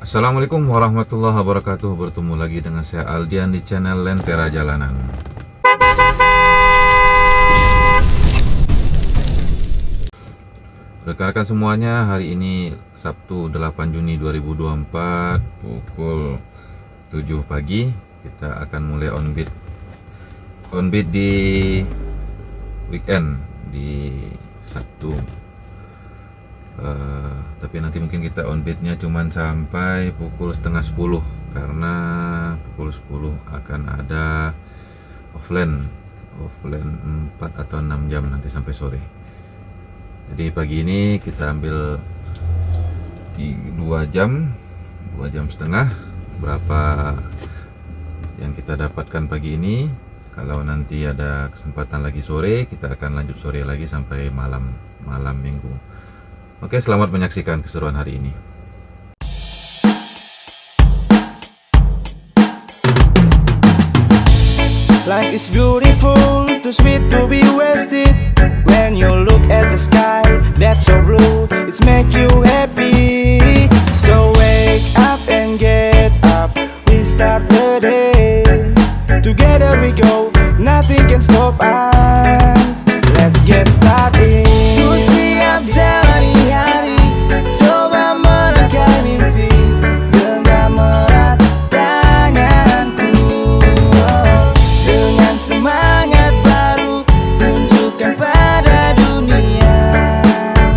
Assalamualaikum warahmatullahi wabarakatuh. Bertemu lagi dengan saya Aldian di channel Lentera Jalanan. Rekan-rekan semuanya, hari ini Sabtu 8 Juni 2024 pukul 7 pagi kita akan mulai on beat di weekend di Sabtu. Tapi nanti mungkin kita on beatnya cuman sampai pukul setengah 10 karena pukul 10 akan ada offline 4 atau 6 jam nanti sampai sore. Jadi pagi ini kita ambil 2 jam setengah. Berapa yang kita dapatkan pagi ini. Kalau nanti ada kesempatan lagi sore, kita akan lanjut sore lagi sampai malam minggu. Oke, selamat menyaksikan keseruan hari ini. Life is beautiful, too sweet to be wasted. When you look at the sky, that's so blue, it's make you happy. So wake up and get up, we start the day. Together we go, nothing can stop us. Let's get started. Ku siap jalani hari, coba merangkai mimpi, genggam erat tanganku. Dengan semangat baru, tunjukkan pada dunia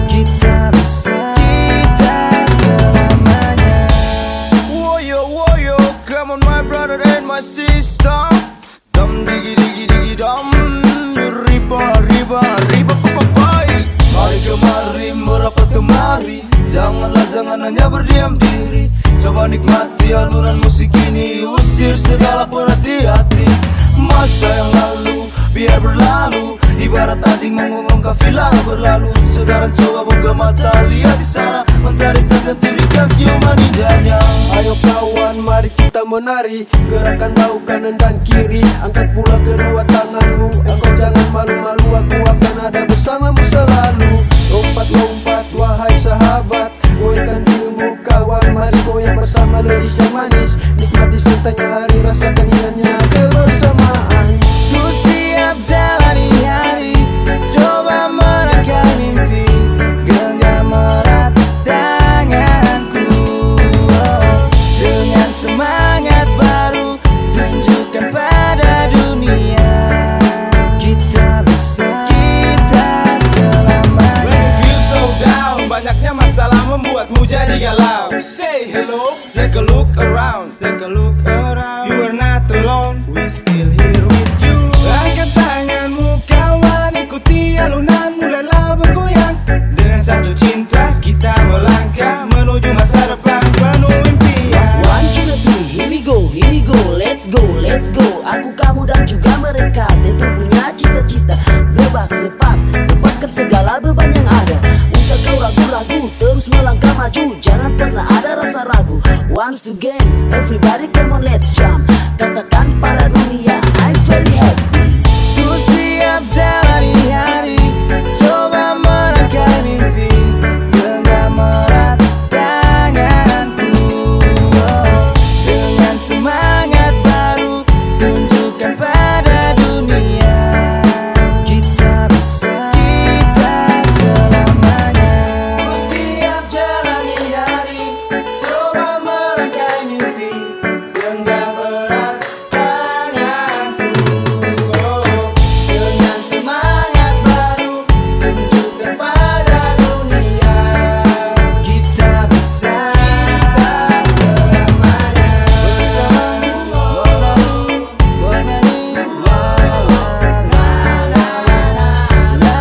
kita bisa, kita selamanya. Woyo, woyo, come on my brother and my sister. Dum digi digi digi dum, riba papai. Mari kemari merapat kemari, jangan hanya berdiam diri. Coba nikmati alunan musik ini, usir segala penhati-hati. Masa yang lalu biar berlalu, ibarat anjing menggonggong kafilah berlalu. Sekarang coba buka mata, lihat di sana, mentari terganti berikan ciuman indahnya. Ayo kawan, mari kita menari, gerakan bahu kanan dan kiri, angkat pula kedua tanganmu. Engkau jangan malu-malu, aku akan ada bersamamu selalu. Lompat-lompat wahai sahabat, goyangkan dirimu kawan, mari goyang bersama ladies yang manis. Nikmati santainya hari, rasakan indahnya kebersamaan. Ku siap jalani hari, coba merangkai mimpi, genggam erat tanganku. Dengan semangat baru, tunjukkan pada dunia kita bisa, kita selamanya. When you feel so down, banyaknya masalah membuatmu jadi galau. Say hello, take a look around, take a look around. You are not alone, we still here with you. Angkat tanganmu kawan, ikuti alunan, mulailah bergoyang. Dengan satu cinta kita melangkah menuju masa depan penuh impian. 1, 2, 3, here we go, let's go. Aku, kamu dan juga mereka tentu punya cita-cita. Bebas, lepaskan segala beban yang ada. Usah kau ragu-ragu, terus melangkah maju, jangan pernah ada rasa ragu. Once again, everybody come on let's jump. Katakan pada dunia, I'm very happy. Ku siap jalani hari, coba merangkai mimpi, genggam erat tanganku. Dengan semangat baru, tunjukkan pada dunia kita bisa, kita selamanya. Ku siap jalani hari, coba merangkai mimpi, genggam erat tanganku. Dengan semangat baru, tunjukkan pada dunia kita bisa, kita selamanya. Bersamamu, bernyanyi, la la la la la la.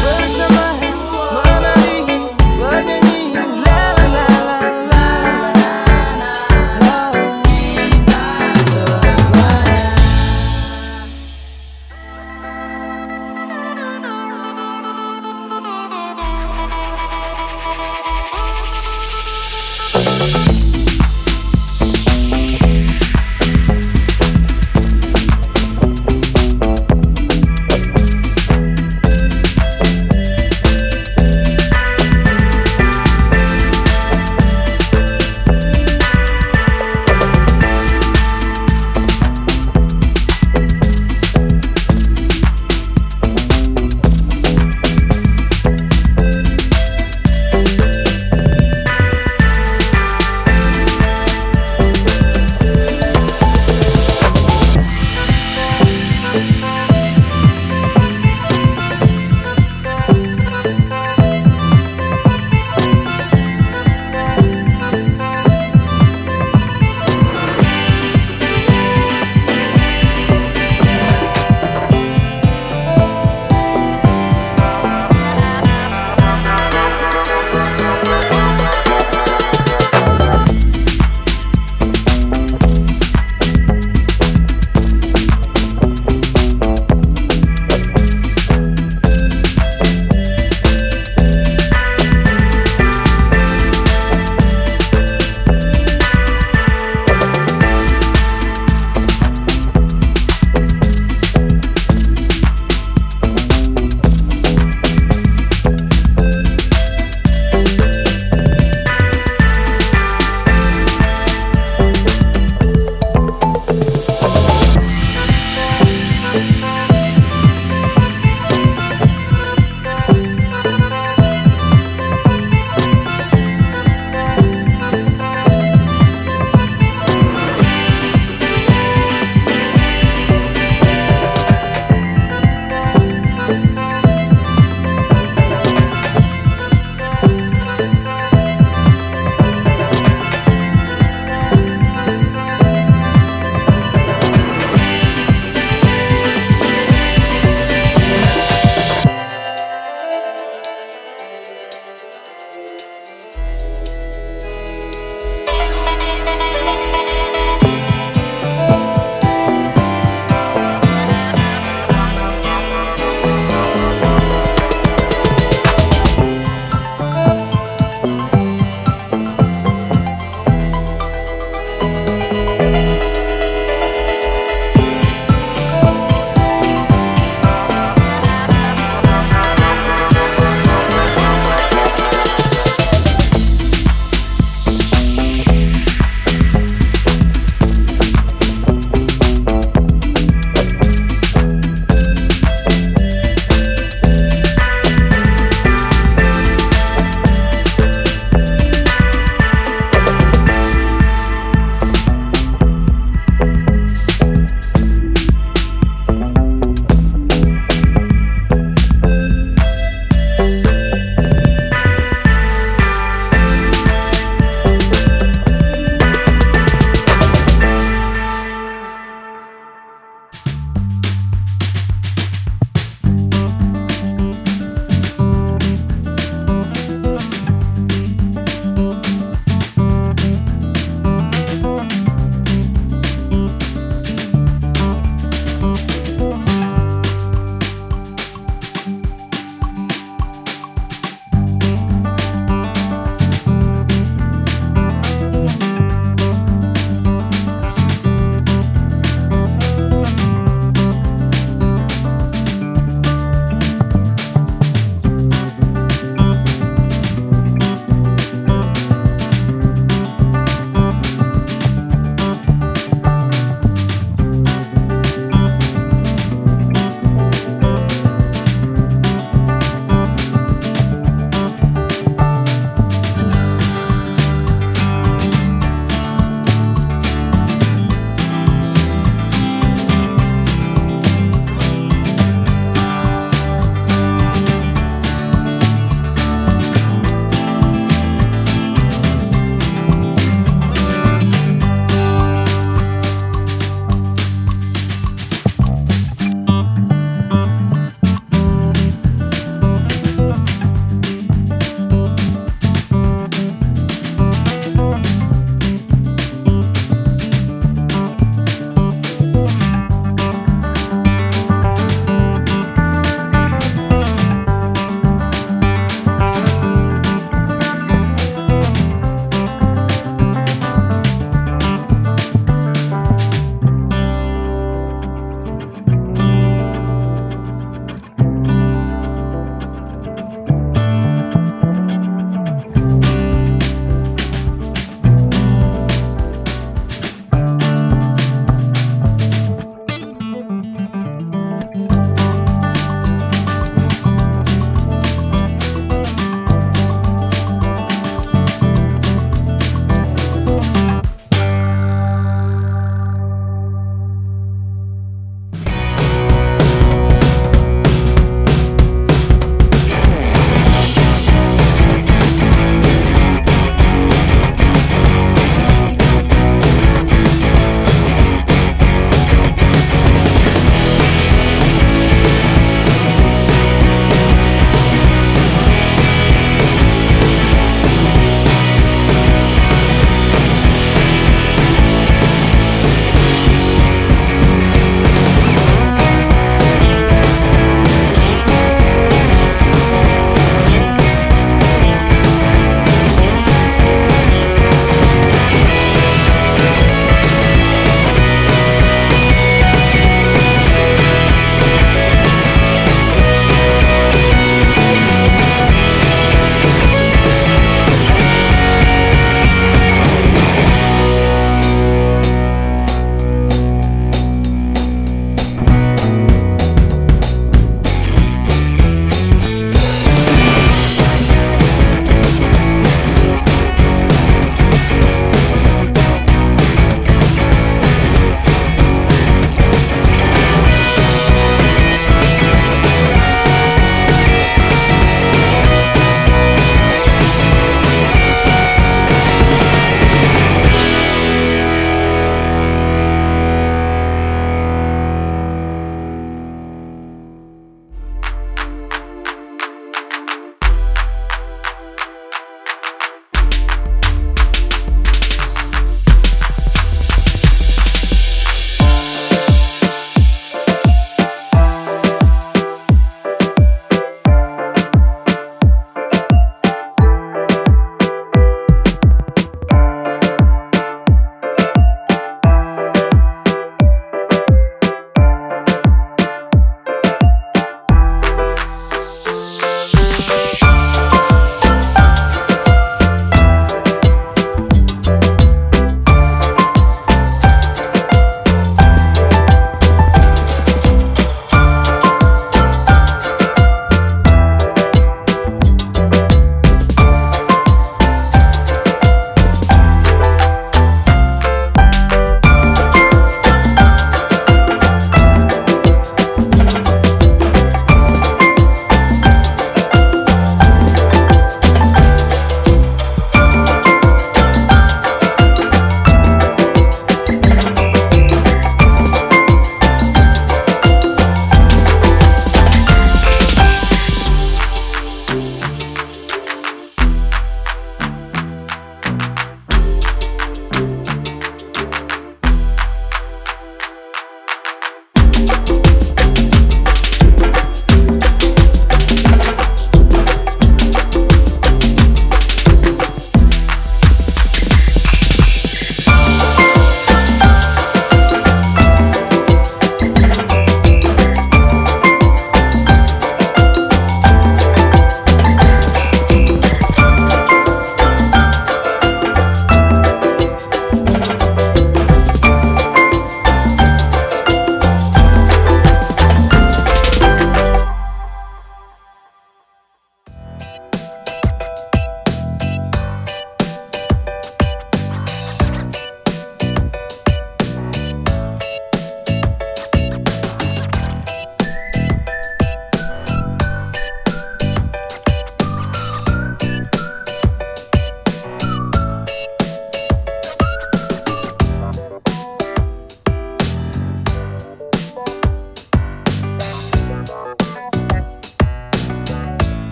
Bersamamu, menari, bernyanyi, la la la la la la. Kita selamanya.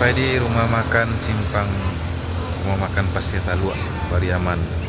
sampai di rumah makan Simpang, rumah makan Pasir Talua, Pariaman.